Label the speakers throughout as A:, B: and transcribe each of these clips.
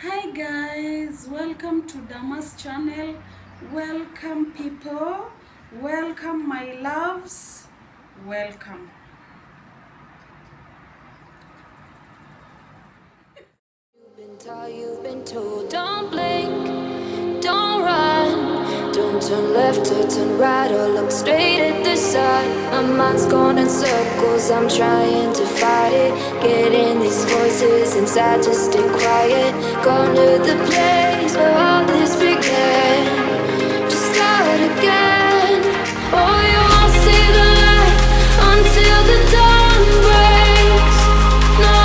A: Hi guys, welcome to Damas channel. Welcome people. Welcome my loves. Welcome.
B: You've been told, don't blink, don't run, don't turn left or turn right or look straight at the sun. My mind's going in circles, I'm trying to fight it, getting these voices inside to stay quiet. Going to the place where all this began, just start again. Oh, you won't see the light until the dawn breaks. No,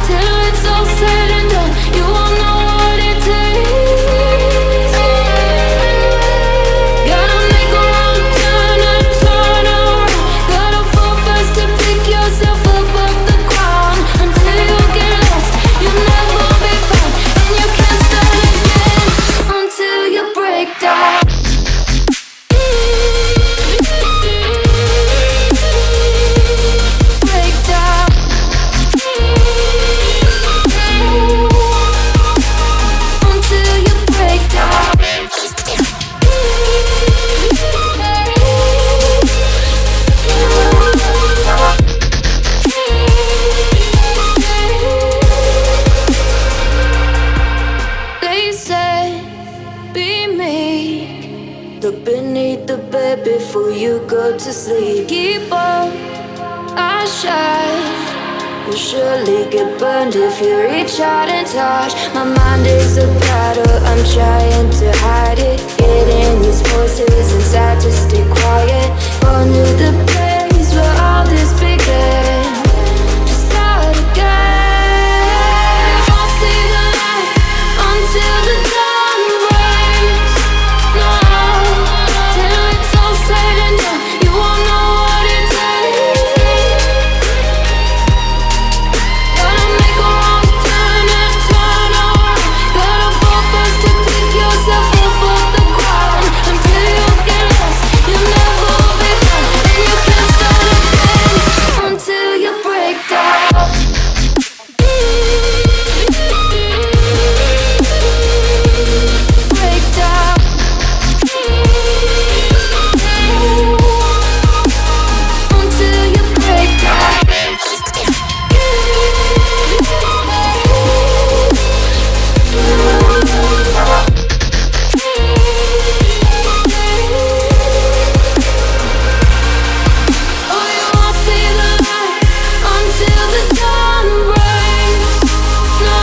B: till it's all said and done, you won't know what it takes. Gotta make a wrong turn and turn around. Gotta fall fast to pick yourself up off the ground. Until you get lost, you'll never be found, and you can't start again until you break down. Break down. Until you break down. They say, be meek, look beneath the bed before you go to sleep. Keep on, I shine. You'll surely get burned if you reach out and touch. My mind is a battle, I'm trying to hide it, getting these voices inside to stay quiet. Going to the place where all this began, just start again. Won't see the light until the dawn breaks. No, till it's all said and done, you won't know what it takes. Gotta make a wrong turn and turn around. Gotta fall fast to pick yourself up off the ground. Until you get lost, you'll never be found, and you can't start again until you break down. Break down. Until you break down. Oh, you won't see the light until the dawn breaks. No,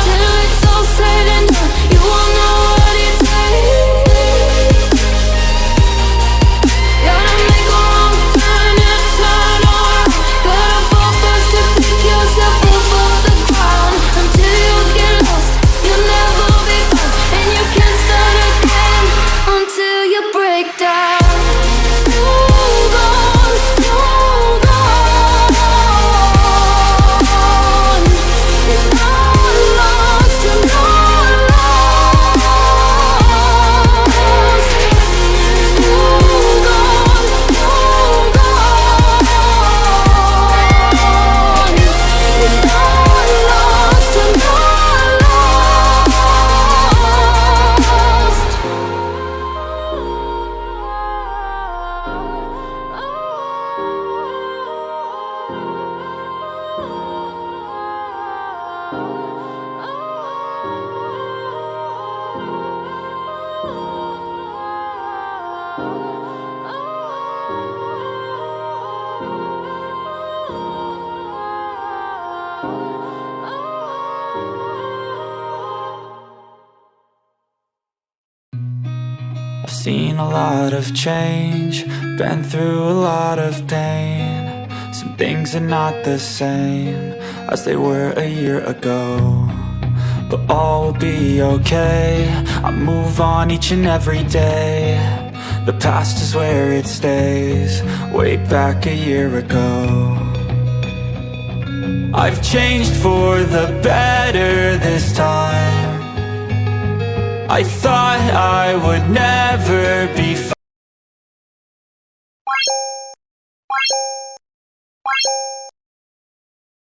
B: till it's all said and done, you won't know what it takes. Gotta make a wrong turn and turn around. Gotta fall fast to pick yourself up off the ground. Until you get lost, you'll never be found, and you can't start again until you break down. Hold on, hold on. You're not lost, you're not lost. Hold on, hold on. You're not lost, you're not
C: I've seen a lot of change, been through a lot of pain. Some things are not the same as they were a year ago, but all will be okay. I move on each and every day. The past is where it stays, way back a year ago. I've changed for the better this time. I thought I would never be